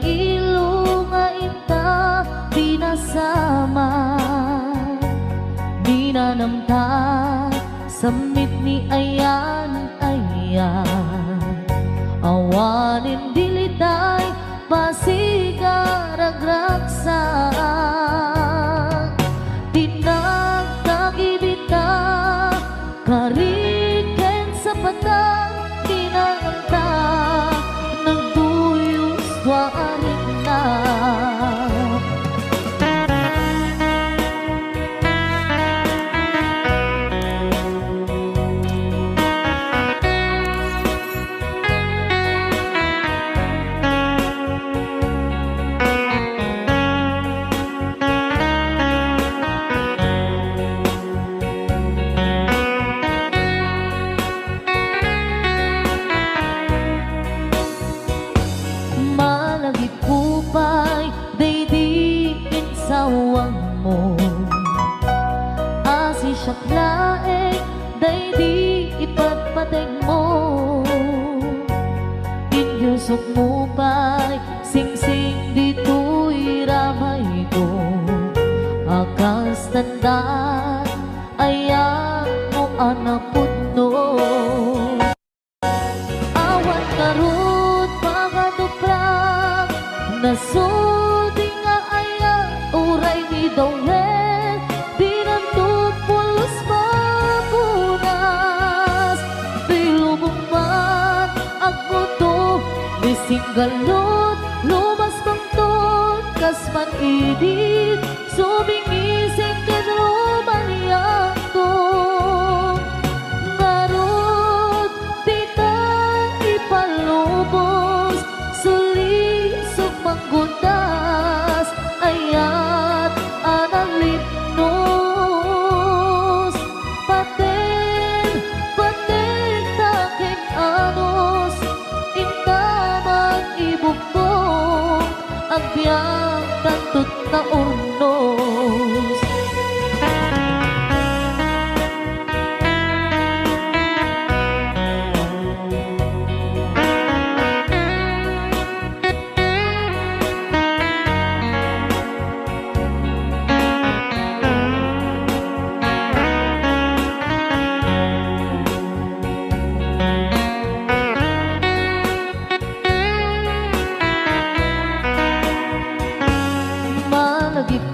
ilo nga inta binasama, binanamta samit ni ayan awanin dilitay pasigaragraksa tinagtagibita kariken sa patang tinanganta nagduyos warin na sawang mo asi siyaklaeng daydi ipagpateg mo inyusok mo pa'y singsing dito'y ramay ko akas tandaan ayan mo anapot no awan karot pagatuprak nasudi nga ayan uray ni dawel dinanto pulos mapunas dilubong man agmuto bisinggalot lumas pangton kasman idit subingising kadromaniyak to ngarot tita ipalubos suli sumanggundas ayat analipnos paten taking anos intamang ibukong ang biyang tantut na urnos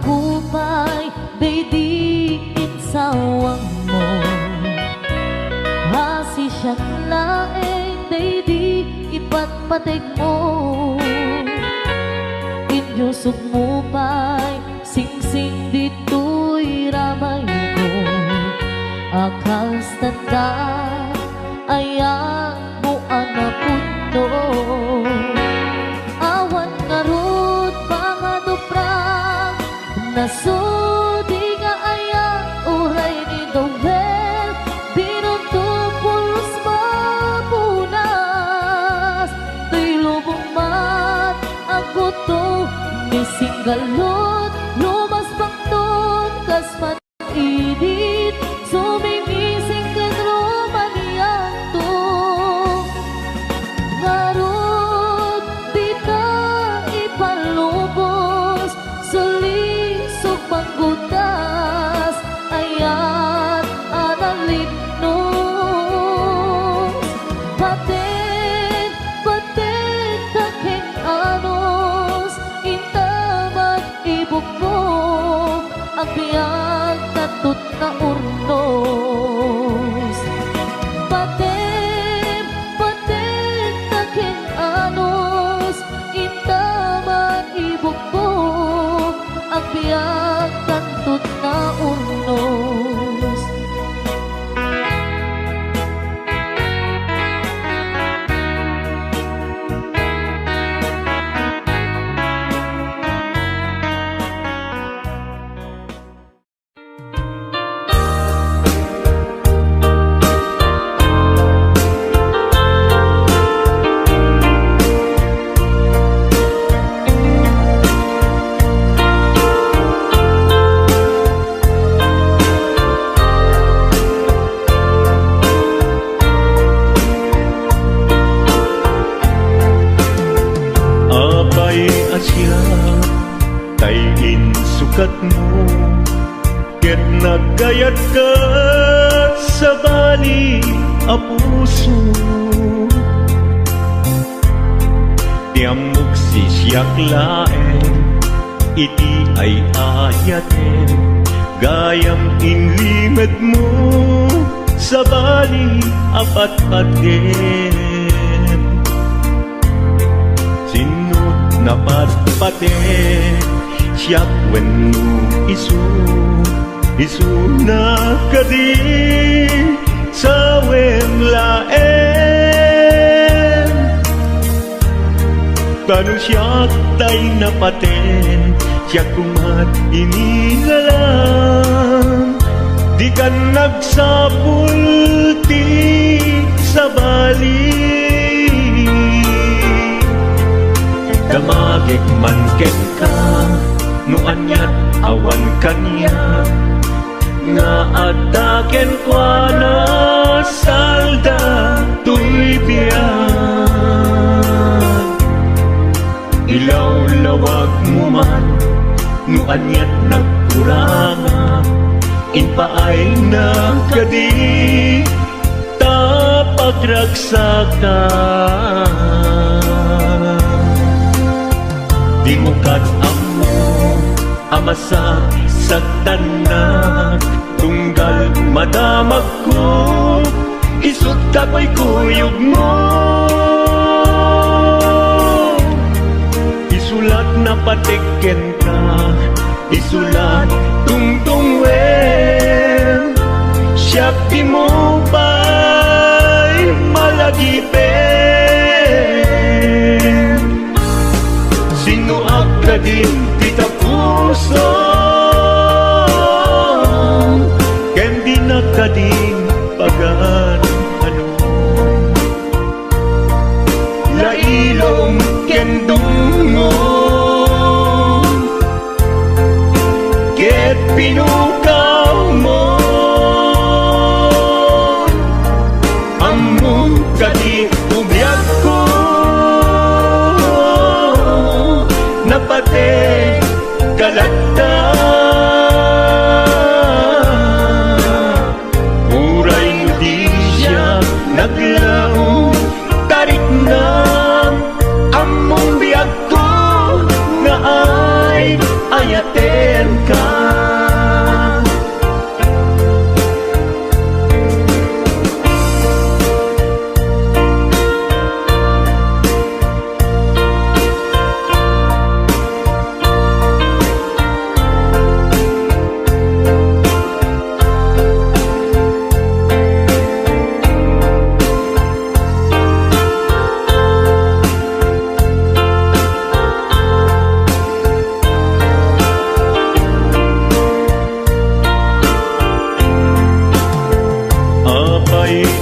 kupay daydi insawang mo hasi siyang laeng daydi ipatpateg mo inyusok mo pa'y singsing dito'y ramay ko akas tanda ayan mo anapuno awan ngarot mga duprang nasudi nga ayan uray ni dawel dinunto pulos mapunas tuy lubong mat ang buto misinggalot lumas pangton kasman idit sumingising kadromaniyak to ngarot dita ipalubos suli panggutas ayat analipnos paten taking anos intamang ibukbok ang biyag tatut na urnos paten taking anos intamang ibukbok ang biyag tantut na urnos sukat mo, ket nagkayat ka sa bali a puso. Tiamok sisyak laeng, iti ay ayaten, gayam inlimet mo sa bali apat-paten. Sinut na patpaten, siyak wenno isu na kadi sa wemlaen. Tanong siyak tay napaten, siyak kumat inilalang, di ka nagsapulti sa bali. Damagik man ken ka, no anyat awan kanya, nga ataken kwa na salda tuy biyan. Ilaw-lawag mo man, no anyat nagkuranga, inpaay na kadi tapagragsakan. Di mo kat-amo amasa sa tanak, tunggal madamag ko, isut kapoy kuyog mo. Isulat na patiken ka, isulat tungtung wen, siyak di mo ba'y malagipen. Sino ka din kita puso, ken di na ka din pagan ano. Lailong ken dungo, ket pinukaw mo, among kadi ubiyag ko, napate kalagda. Muray no di siya naglaong, tarik na among biyag ko, nga ay ayaten ka.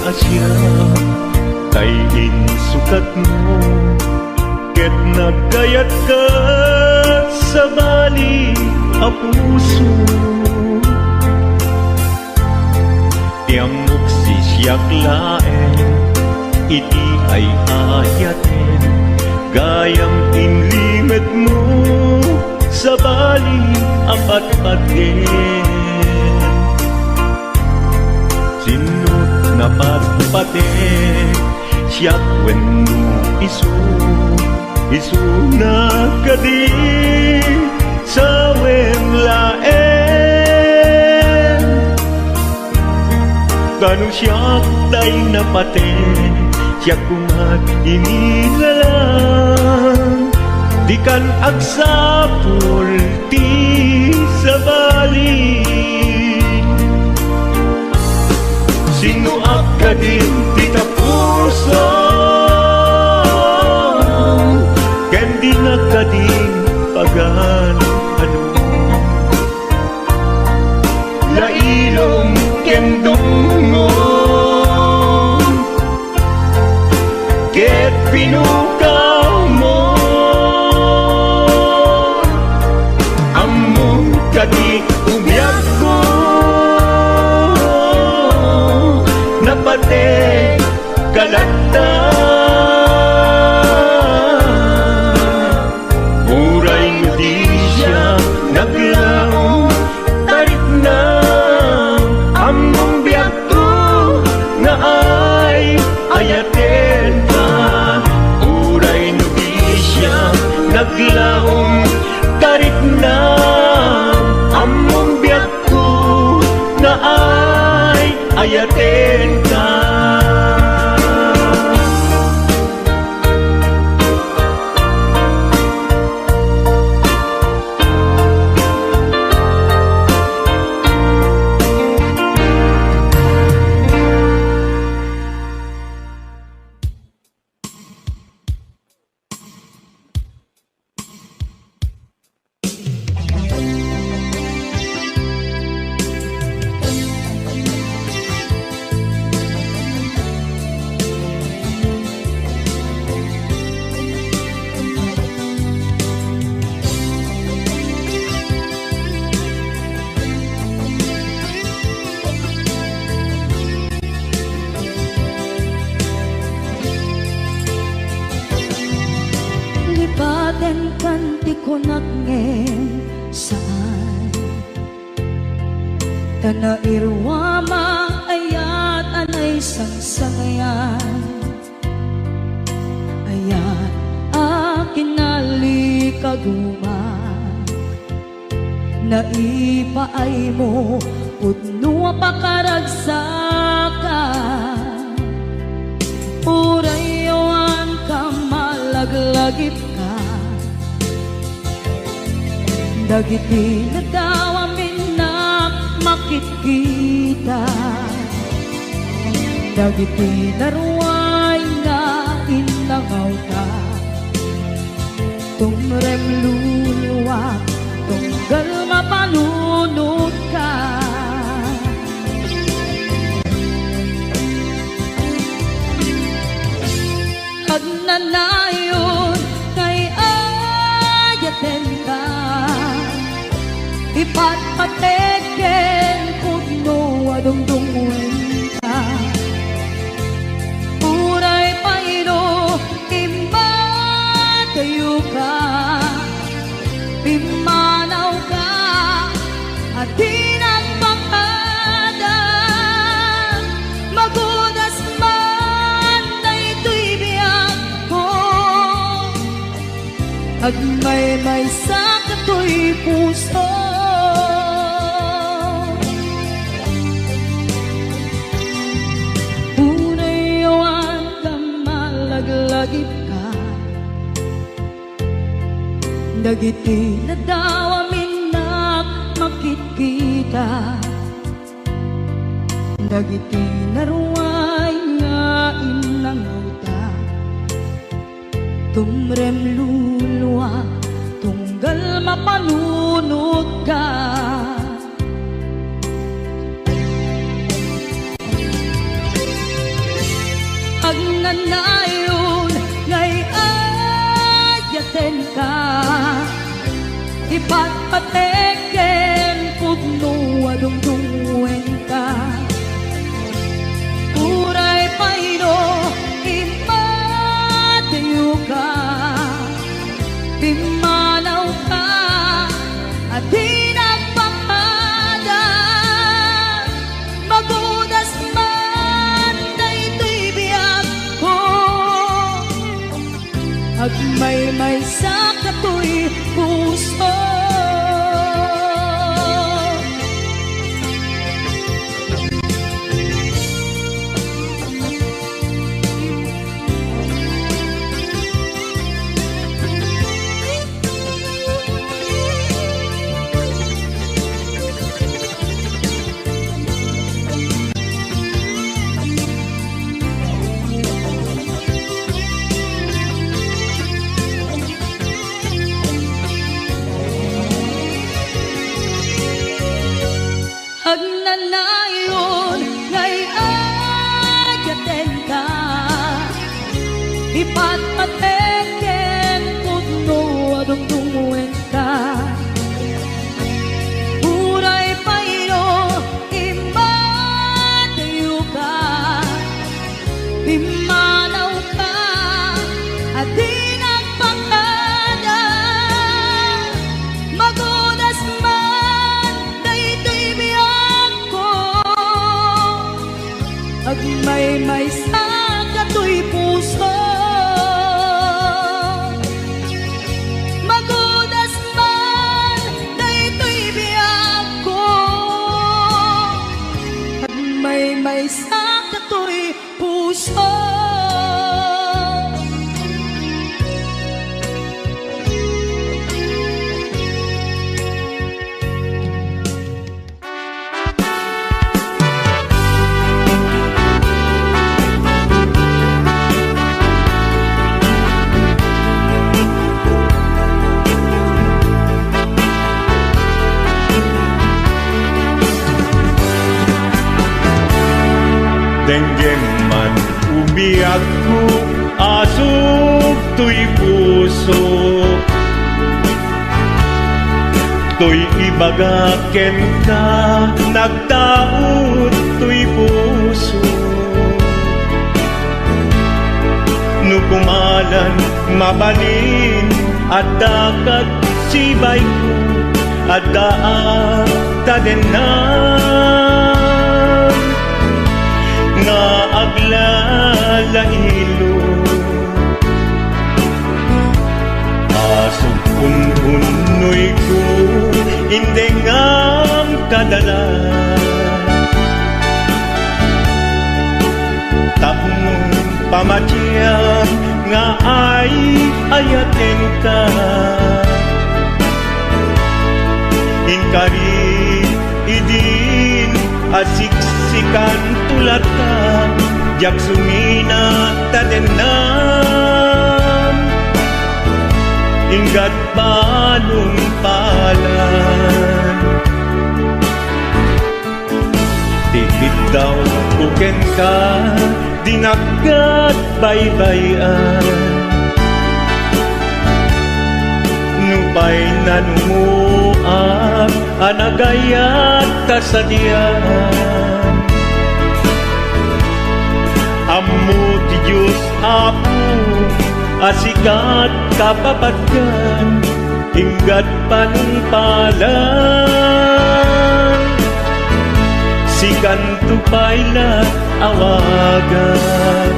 Asya kay insukat mo, ket nagkayat ka sa bali a puso. Tiamok sisyak laeng, iti ay ayaten, gayam inlimet mo sa bali apat-paten. Sinut na patpaten, siyak wenno isu na kadi sa wemlaen. Tanong siyak tay napaten, siyak kumat inilalang, di kan agsapul ti sa bali. Sino ka din kita puso, ken di na ka din pagan ano. Lailong ken dungo, ket pinukaw mo, among kadi ubiyag ko, napate kalagda. Muray di siya naglaw, naglaom karit na among biyak ko na ay ayaten ka. Lipaten kanti ko nagngem saan Tanairwama ayat anay sangsangayan Ayat akin nalikaguma Naipaay mo pudno pakaragsakan Urayawan ka malaglagip ka Dagiti na daw amin na makikita Dagiti na ruway nga inangaw ka Tumrem luluwa tunggal mapanunod ka Hagnanayon kay ayaten ka Ipatpateken pudno adungdungwen ka Uray paino imatayo ka Pimanaw ka at di nagpakada Magudas man na ito'y biyak ko Agmay-may sa kato'y puso Unayawan ka malaglagip ka Dagiti na daw amin na makikita Dagiti na ruway nga inangaw ta Tumrem luluwa tunggal mapanunod ka Agnanayon ngay ayaten ka Ipatpateken pudno adungdungwen ka Uray paino imatayo ka Pimanaw ka at di nagpakada Magudas man na ito'y biyak ko Agmay-may sa kato'y puso Agnanayon ngay ayaten ka Ipatpateken pudno adungdungwen ka Uray paino imatayo ka Pimanaw ka at di nagpakada Magudas man na ito'y biyak ko Agmay-may sa kato'y puso Denggem man umiyak ko, asog to'y puso. To'y ibagaken ka, nagtaot to'y puso. Nukumalan, mabalin, at dakat sibay ko, at daak tadenan, nga aglalaylo. Asog ununoy ko, hindi ngam kadala. Tapong pamatiyang nga ay ayaten ka. Inkari idin asiksikan tulata, jak sumina tadenan, inggat balong palan. Tikit daw kuken ka, dinagat baybayan. Nupay nanumuak, anagayat tasadian. Ammo ti Diyos Apo, asikat kapapatkan, inggat panungpalan. Sikan tupayla awagan.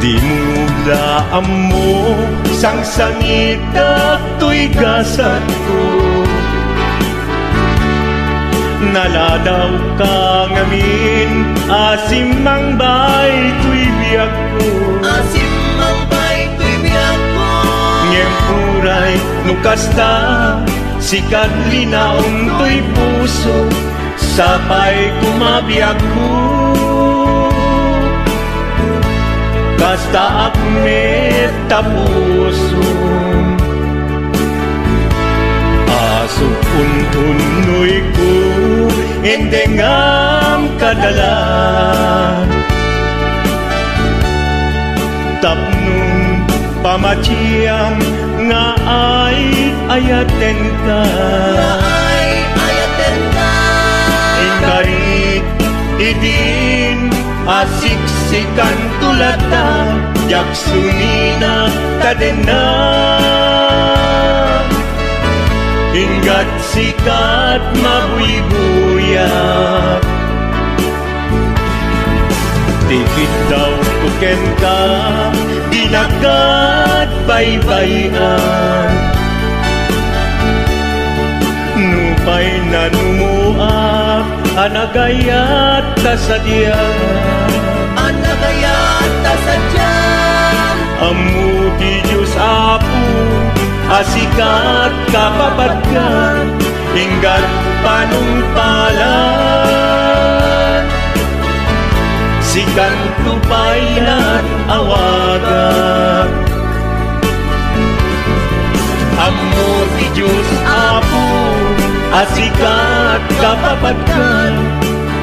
Di mo daan mo, sang sangita to'y gasat ko. Naladaw ka ngamin, asimang bay to'y biyak ko. Asimang bay to'y biyak ko. Ngempuray nukasta, sikat linaon to'y puso, sapay kumabiyak ko. Basta akmet tapuso, asog untunoy ko, endengam kadala. Tapnong pamatiyang nga ay ayaten ka. Ingkarit idin asiksikan tulata, jak sumina kadena. Inggat sikat mabuy-buyak, tikit daw kuken ka, dinagat baybayan. Nupay nanumuak, anagayat tasadyan. Anagayat tasadyan. Ammo ti Diyos Apo, asikat kapapatkan, inggat panungpalan. Sikan tupaylan awagan. Ammo ti Diyos Apo, asikat kapapatkan,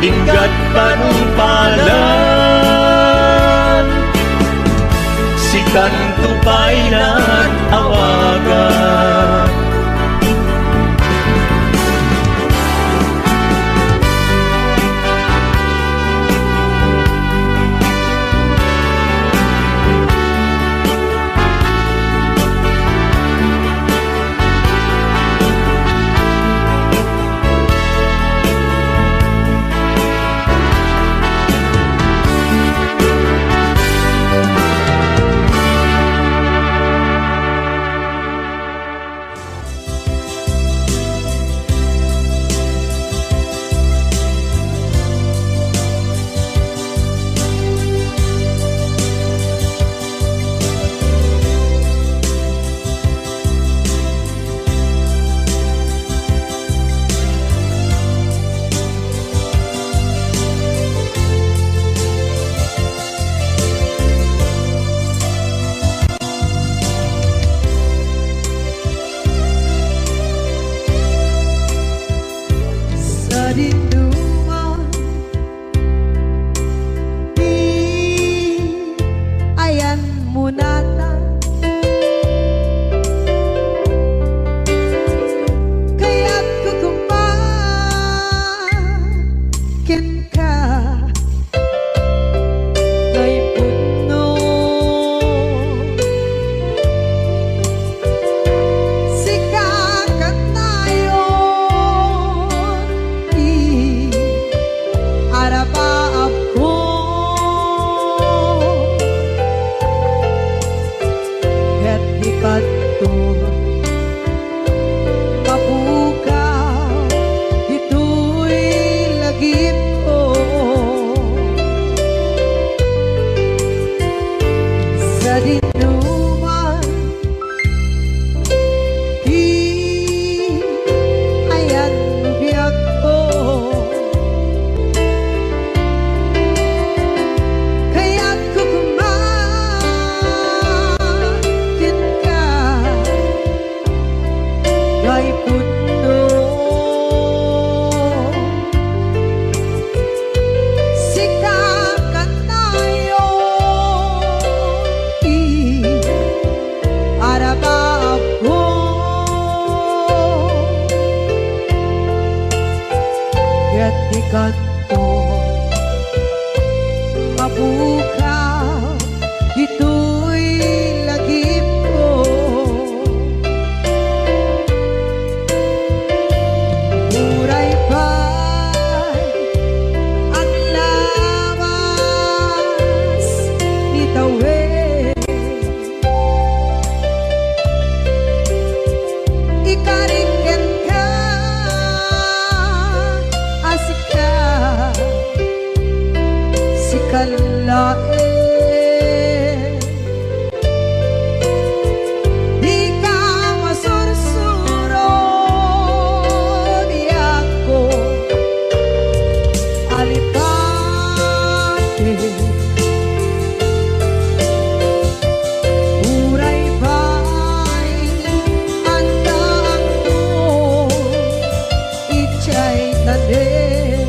inggat panungpalan. Sikan tupaylan awagan. dinuman di ayan munatan kaya't kukumakin ka kay puno sikakat tayon arapaap ko ket ikat to mabukaw ito'y lagip ko sa dinuman di ayan biyak ko kaya't kukumakin ka kay puno sikakat tayo arabaap ko ket ikat to mabukaw ito'y lagip ko muray pa'y ang lawas itawid ikariken ka asika sikalae di ka masursuro di ako alipate muray pa'y andaan ko ichay tanin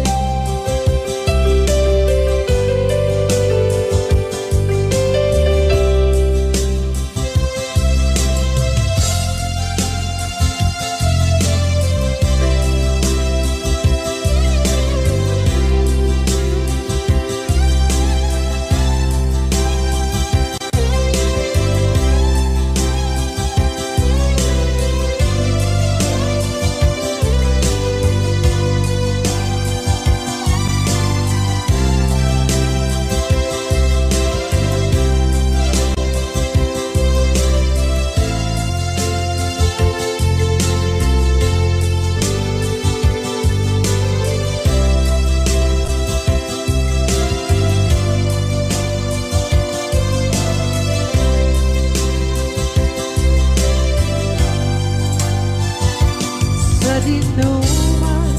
sa dinuman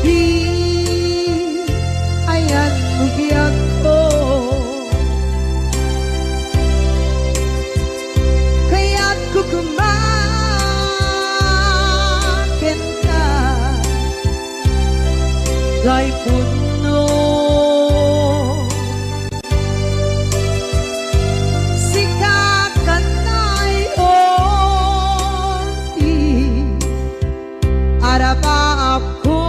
di ayan biyak ko kaya't kukumakin ka kay puno sikakat tayon arapaap ko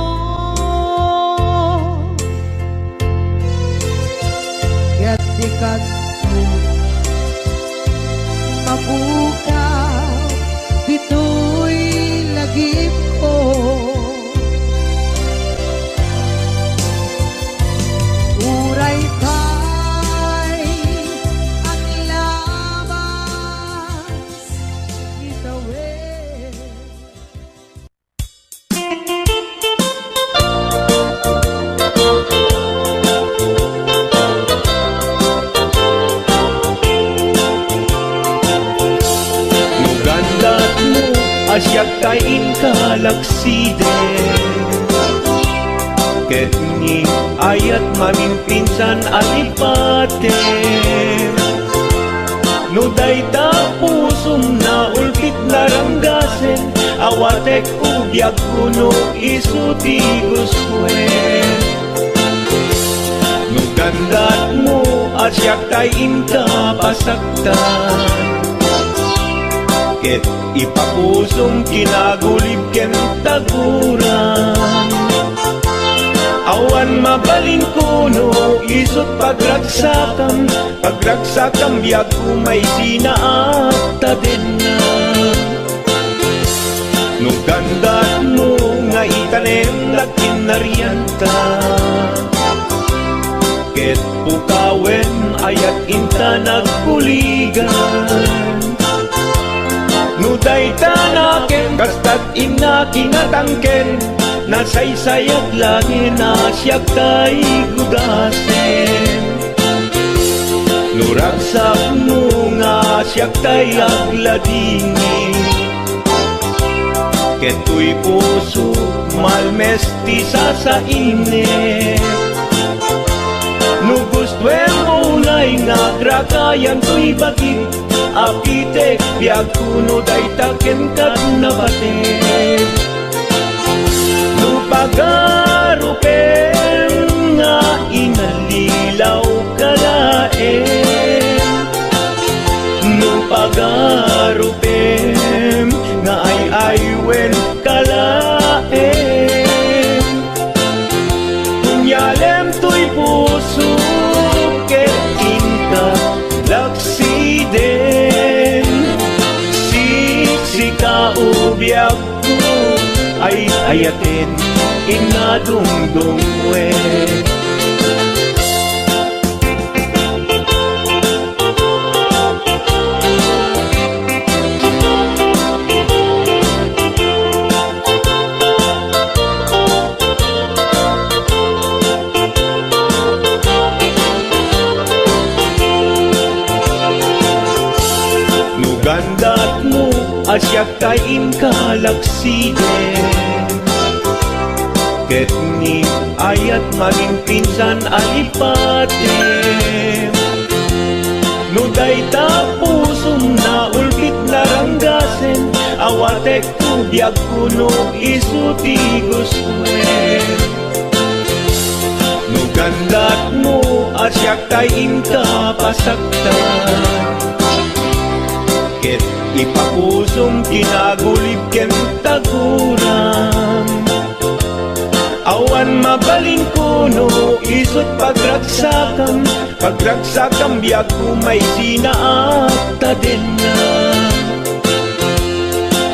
ket ikat to mabukaw ito'y lagip ko muray pa'y ang lawas itawid Ugandat mo asyak kain kalaksiden ket ni ayat mamimpinsan alipate no dayta pusum na ulpit na laranggasen awatek ubyak kuno isuti guswen nugandat mo asyak tayin ka pasaktan ket ipapusong kinagulib ken taguran awan mabalin kuno isot pagragsakam biag kumay sinaakta din na nugandat mo nga itanem lakin nariyanta ket pukawen ayat inta nagkuligan nuday tanaken kastat ina kinatangken nasaysayat langin asyak kay gudasen nuragsak mo nga asyak kay agladingi keto'y puso malmesti sa init nugustwen mo na'y nga grakayan to'y bakit apitek biag kuno day taken kat nabatek nupagarupen nga inalilaw kalaen nupagarupen nga ay-aywen kalaen kunyalem to'y puso ket inka laksiden siksika ubyak ko ay ayatin inadungdungwe nugandat mo asyak kain kalaksiden ket ni ayat maging pinsan alipatem nuday tapusum na ulbit laranggasen awatek ubyak kuno isuti guswen nugandat mo asyak tayin ka pasaktan ket ipapusum kinagulib ken taguran awan mabalin kuno isot pagragsakam biag kumay sinaakta din na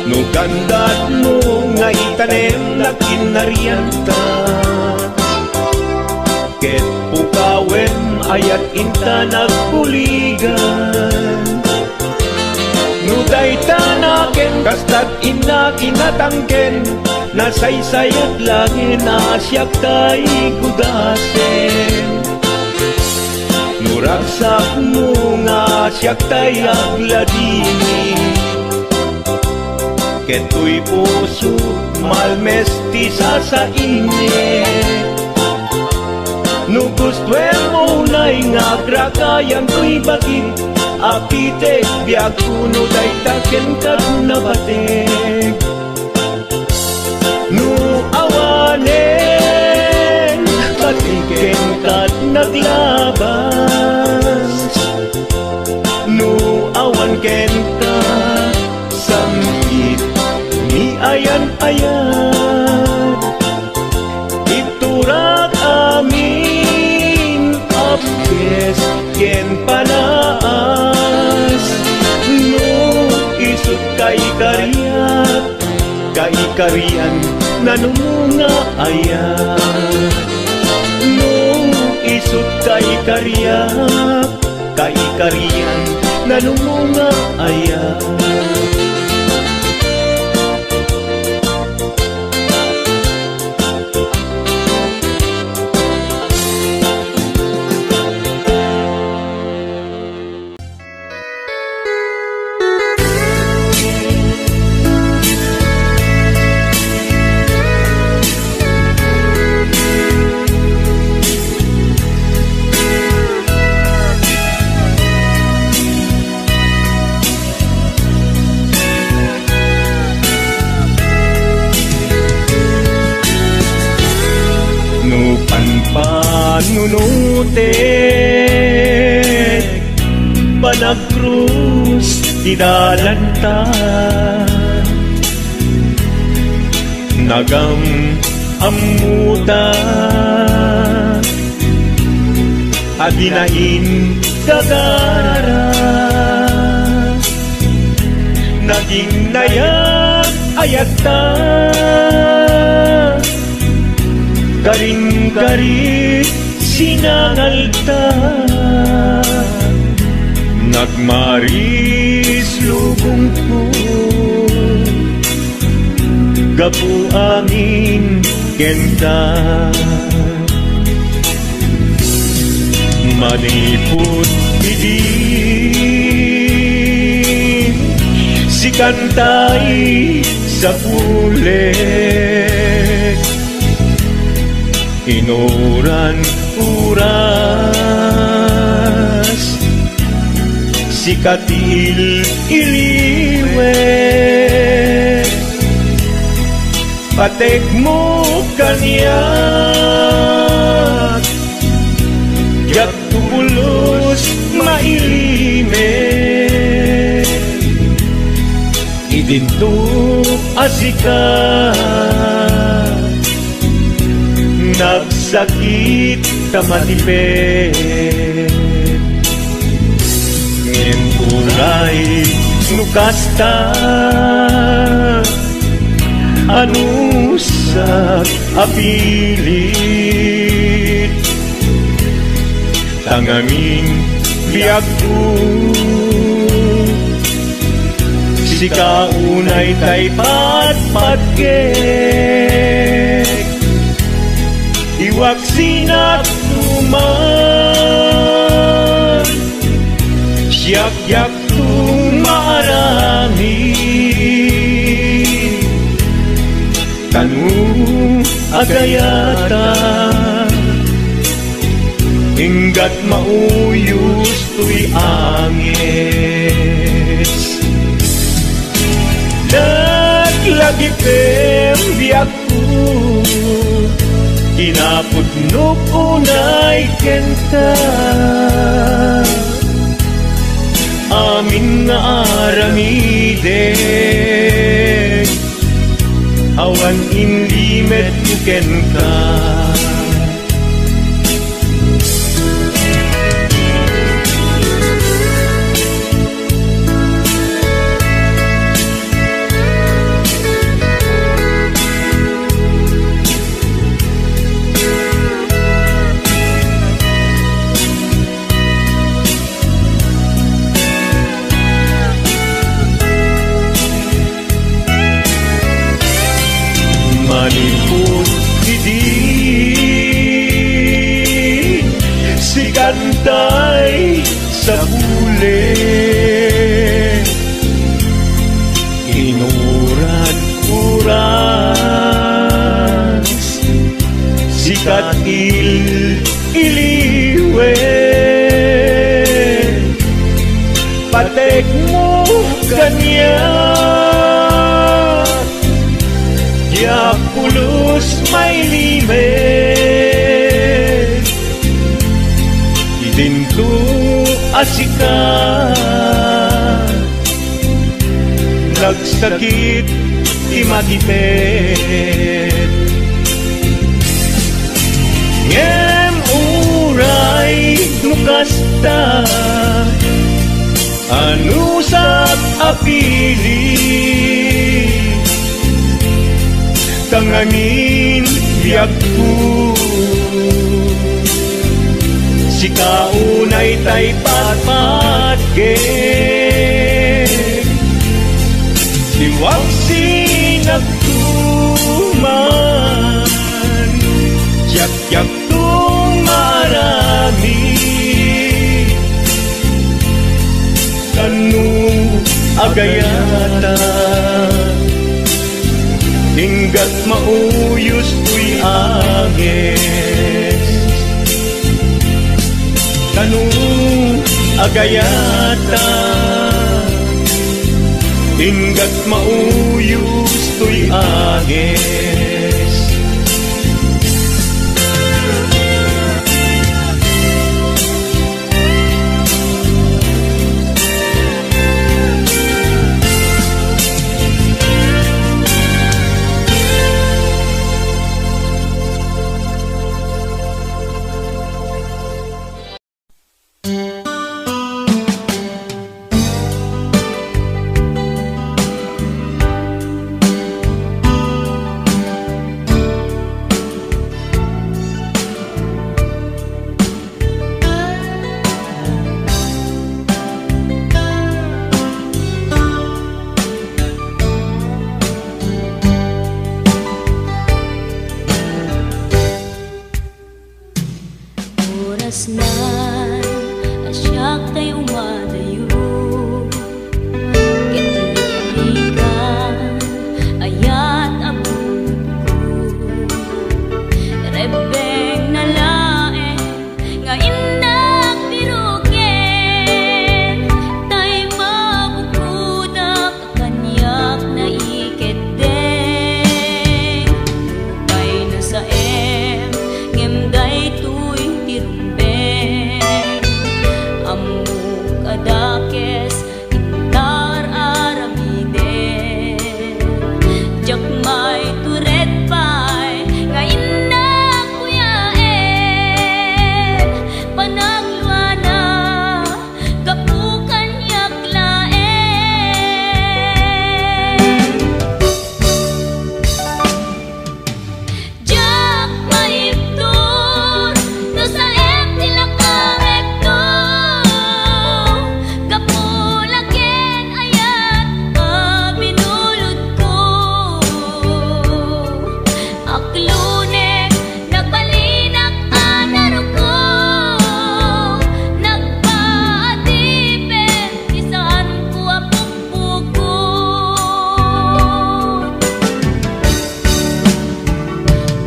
nugandat mo nga itanem lakin nariyanta ket pukawen ayat inta nagkuligan nuday tanaken kastat ina kinatangken nasaysayat langin asyak kay gudasen nuragsak mo nga asyak tay agladini keto'y puso malmesti sa init nugustwen mo na'y nga grakayan to'y bakit apitek biag kuno day taken kat nabatek nu awanen patiken kat naglabas nu awan ken ka samit ni ayan iturak amin apkes ken panaas nu isut kay kaikarian nanumunga ayat no isut kaikarian nanumunga ayat manunutek panagkrus ti dalanta nagam amuta adinain gagara naging nayag ayata karin-karit sinangalta nagmaris lubong ko gapu angin kenta maniput idin si kantay sa pulet inuran uras si katil iliwet patek mo kanyak yak tubulos mailimet idinto asikat nagsakit kamatipet ngenturay nukasta anusak apilit tangamin biag ko si kaunay tay patpatgek iwak sinat tuman siyak-yak tumarami kanu agayata hinggat mauyos tuy angis lagi pem biak ko kinapudnok unay kenta amin nga aramidek awan inlimet kuken ka maniput idin si kantay sa bulet inuran uras si katil iliwet patek mo kanyan yak pulos may limet idinto asikat nagsakit imatipet ngem uray nukasta anusap apili tanganin biag ko si kaunay tay patpatgek siwag sinagtuman yak-yak tumarami kanu agayata hinggat mauyos tuy agis kanu agayata hinggat mauyos tuy agis Pusnan asyak tay umadayo Kitlikan ayat abun ko Rebeng na lae nga indak birugen Tay mabukudak kanyak na iketeng Lupay na sa ngemday tuy tirumbeng Amuk adakes intar aramiden Jakmay turet pay nga indak kuyaen Panagluana kapukan yaklaen Jak maiptur no sa tilakarekto Kapulaken ayat binulod ko Aklunek nagbalinak anaro ko Nagpaatipin isaan ko apukpukon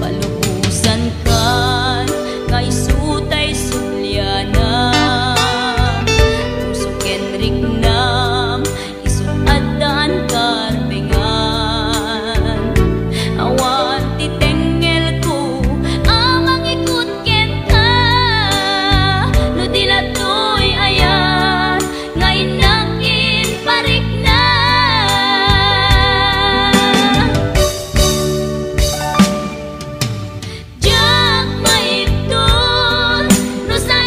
Palubusan kan nga isutay sulyana Pusuken rignam isuadaan karbengan Awan titengel ko amang ikut kenta No dilatoy ayan nga inakin parik na Jak maiptur no sa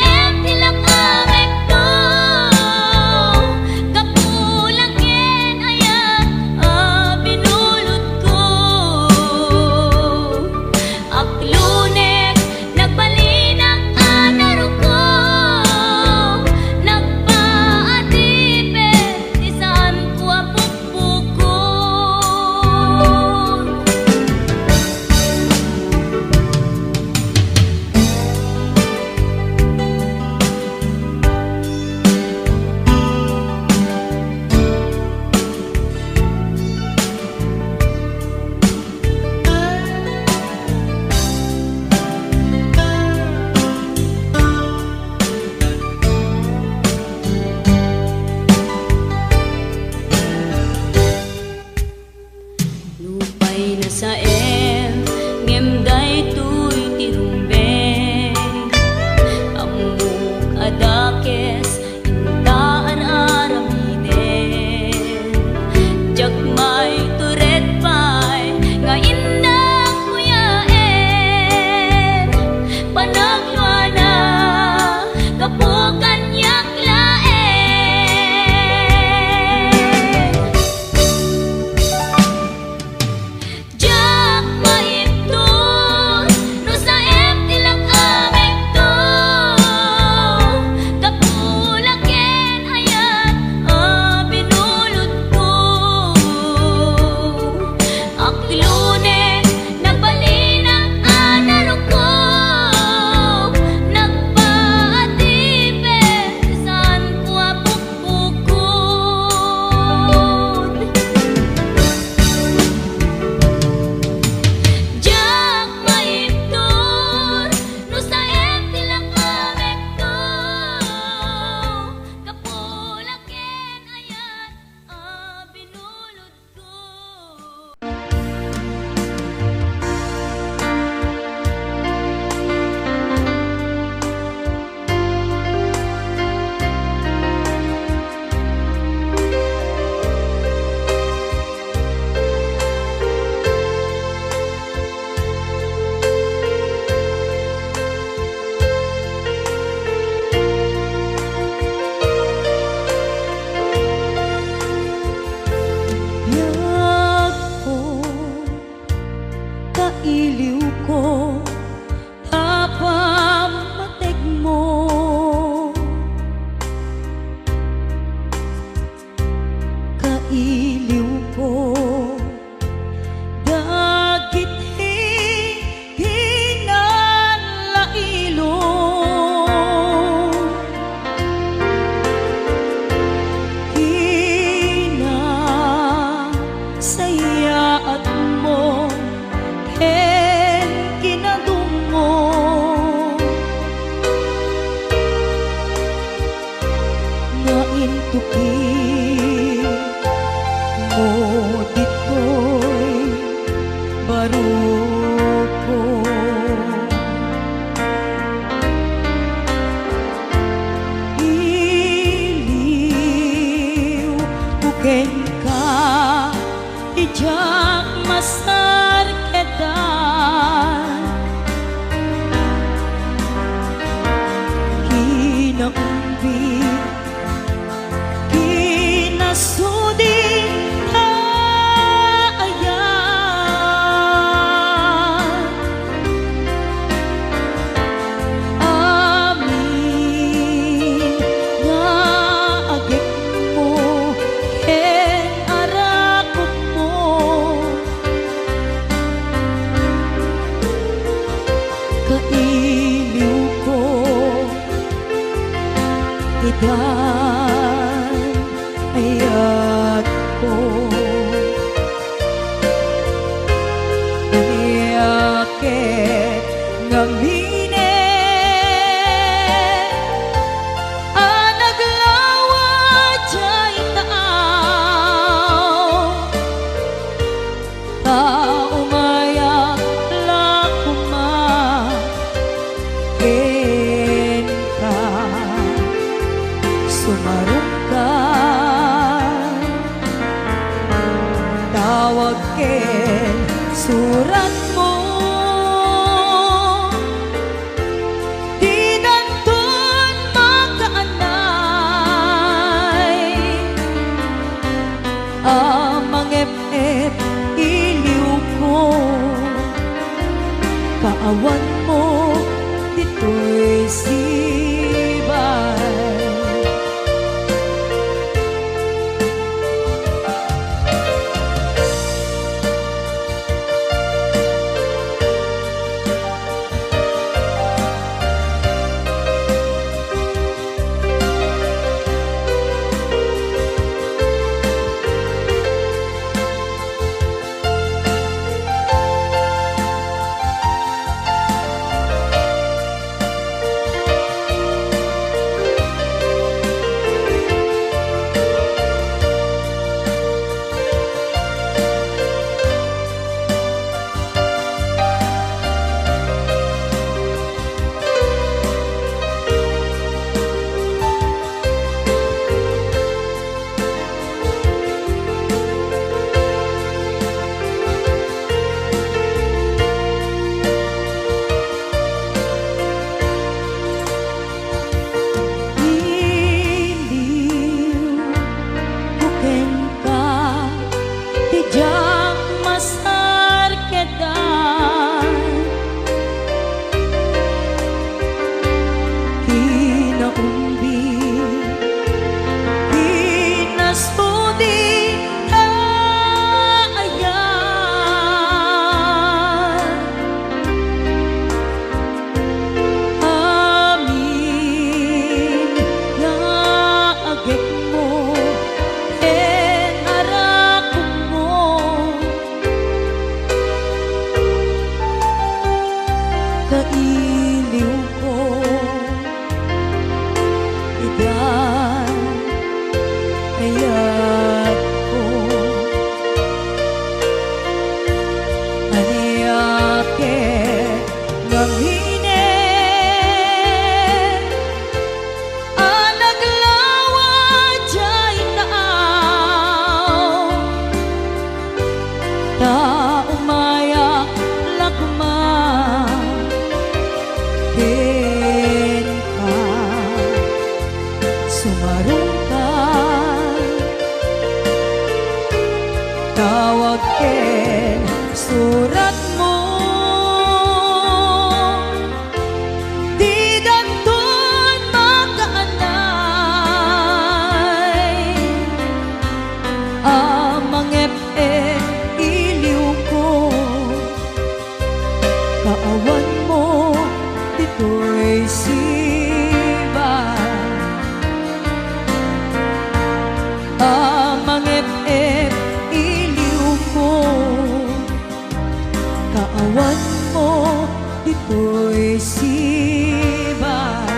tilakarekto Kapulaken ayat binulod ko Aklunek nagbalinak anaro ko Nagpaatipin isaan ko apukpukon Lupay na sa ngemday tuy tirumbeng Amuk adakes intaan aramiden Jakmay turet pay nga indak kuyaen Panagluana kapukan yaklaen Jak maiptur no sa tilakarekto Kapulaken ayat binulod ko Aklunek nagbalinak anaro ko Nagpaatipin isaan ko apukpukon Jak maiptur no sa tilakarekto Kapulaken ayat binulod ko Biyag ko, kailiw ko, tapamatig mo Kailiw ko, dagit hinalailon ko. Iliw buken ka ijak masar kedan kinaumbi kinasudi ayan amin nga agik mo ken arakot mo kailiw ko idan ayat ko aniyake ngamine anaglawa jay taaw taumaya lakuma ken ka sumarong ka tawag ken surat mo di danton makaanay amang ep-ep iliw ko kaawan mo dito'y sibay kailiw ko idan ayat ko aniyake ngamine anaglawa jay taaw taumaya lakma ken ka sumarong ka tawag ken surat mo di danton makaanay amang ep-ep iliw ko kaawan mo dito'y sibay amang ep-ep iliw ko kaawan mo dito'y sibay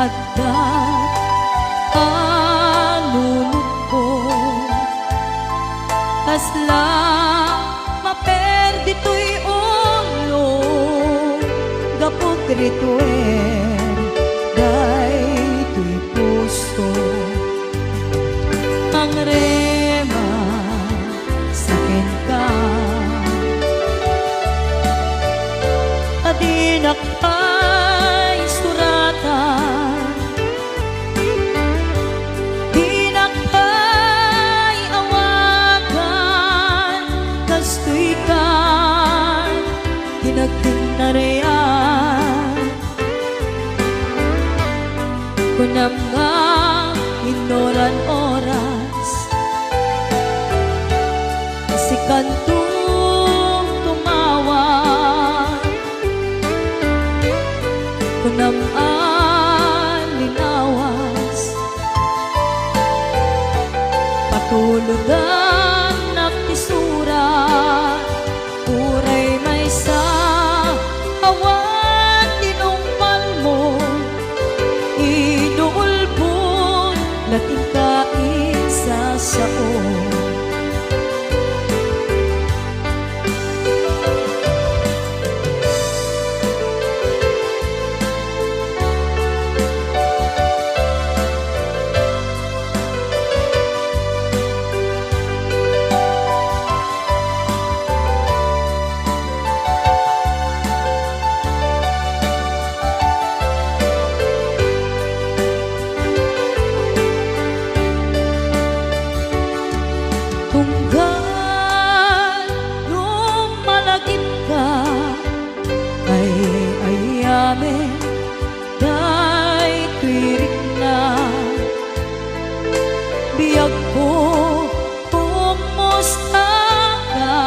adda anunod ko kasla maperdi to'y ulo gapot rituer day to'y puso ang rema sakin ka adinak ay suratan dinak ay awagan kastoy kan hinagtinarean kunam nga inoran oras si kantong tumawa kunam alinawas patuludan naktisura uray may sa awan tinungpal mo inuulbon nating kaisa sao tunggal lumalagip ka ay ayamin day kwirik na biyag ko kumusta ka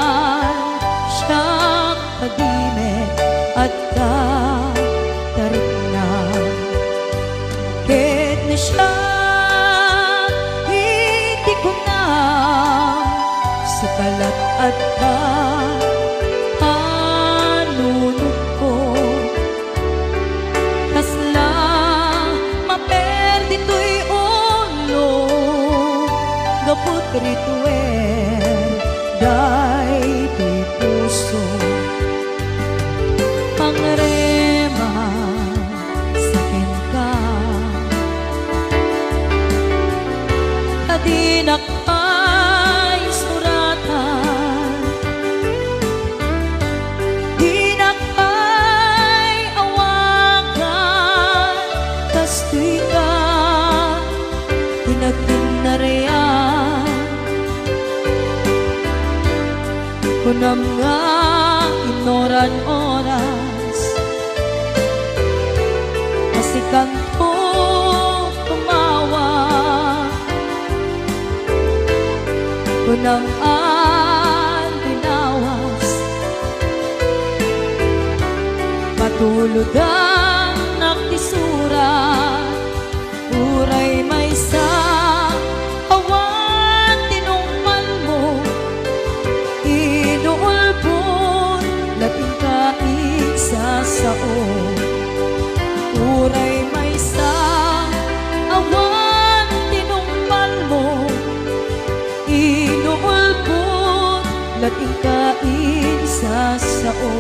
siya kadime at ka tarik na ket na siya hindi ko na sukalat at ka anunod ko kasla maperdi to'y ulo gapot rituer day to'y puso ang rema sakin ka adinak ay suratan dinak ay awagan kastoy ka hinagtinarean kunam nga inoran oras kasi kanto tumawa kunang alinawas patuludan naktisura uray may sa awan tinungpal mo inuulbon lating kaisa sao uray may sa awan tinungpal mo inuulbon lating kaisa sao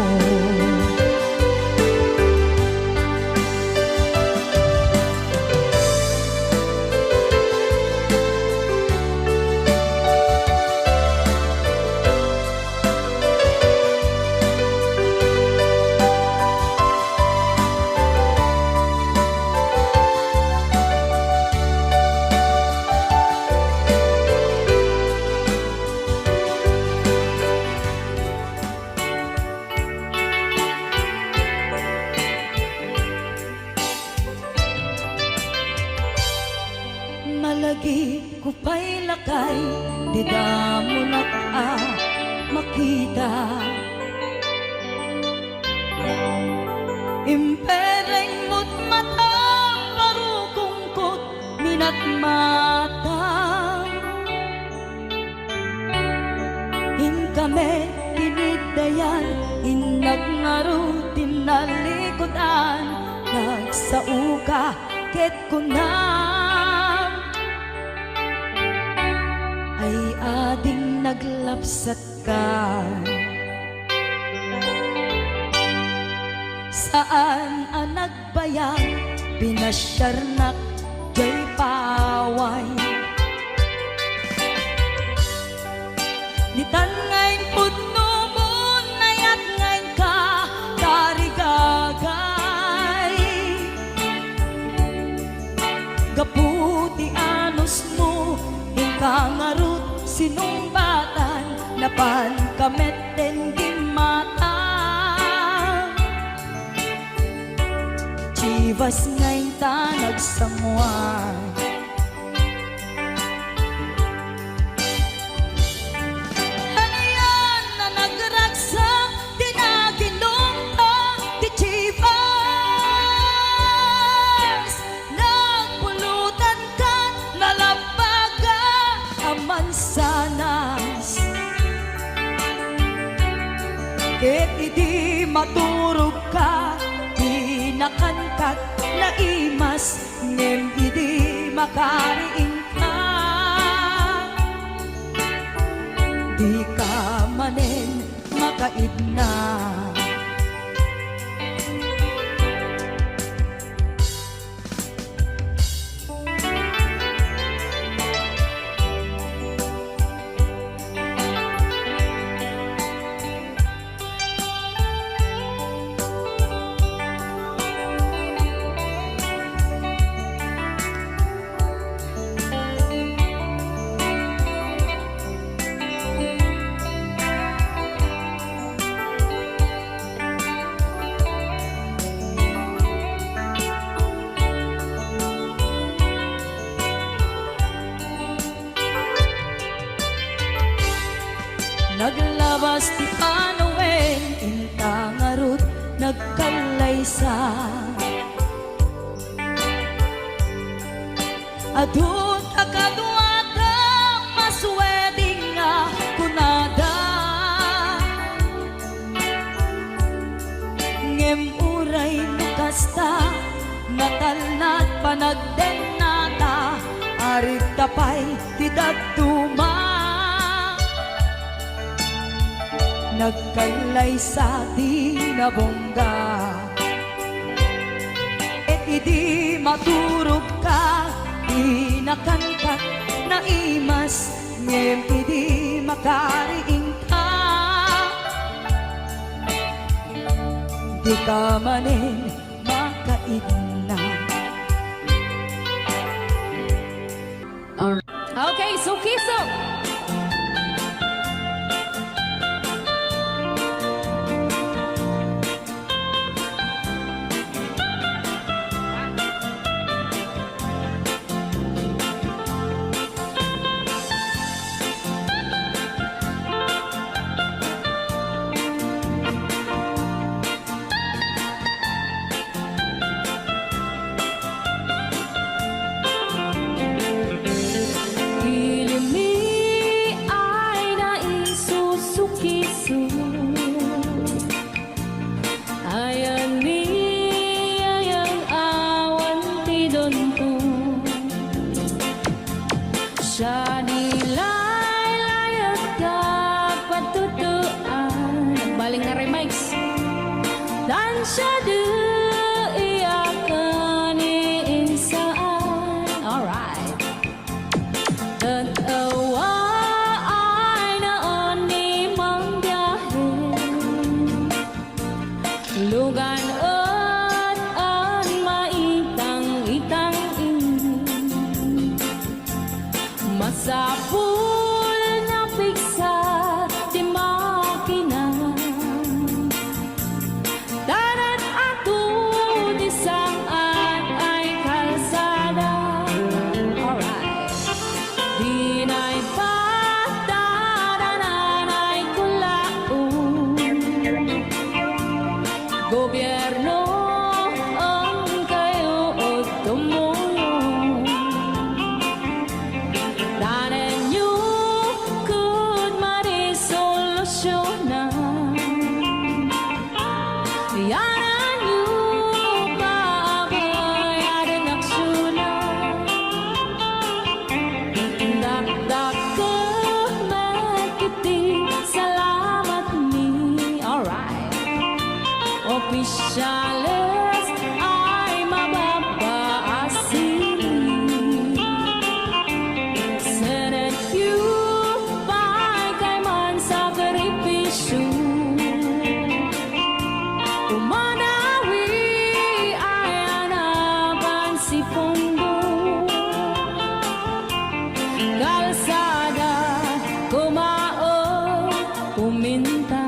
malagi ko pa'y lakay di damo na makita impereng mo't mata parukungkot minat mata kame tinidayan inag nga ro tinalikodan nagsauka ket kunam ay ading naglapsat ka. Saan ang nagbayag pinasyarnak jay paway, nitan ngayon pudno mo nayat ngayon ka tarigagay, gaputi anos mo ingkangarut sinumbatan napan kameten gimata, chivas ngayon ta nagsamuan. Hanayan na nagragsak tinaginong ta ti chivas, nagpulutan ka nalabaga aman sanas, ket idi maturog ka nakankat na imas ngem idi makariing ka, di ka manen makaidna. Naglabas ti panawen intangarut nagkalaysa, adun akaduada masweding nga kunada, ngem uray nukasta natalnat panagdenata, arit tapay ti daduma, nagkalay sa di nabongga, et idi maturog ka di nakankat na imas ngem idi makariing ka, di ka manen makaidna. Okay, so kiso. Siya nilay-layat ka patutuan, baling na remix dan siya iyakan insaan. Alright, tatawa ay naon ni mang biyahin, lugan at an maitang-itang masapul na piksa di makina, darat ato opisyales ay mababaasin. Senekyu kay man sakripisyo, umanawi ay anaban si Fondo. Kalsada kumao, puminta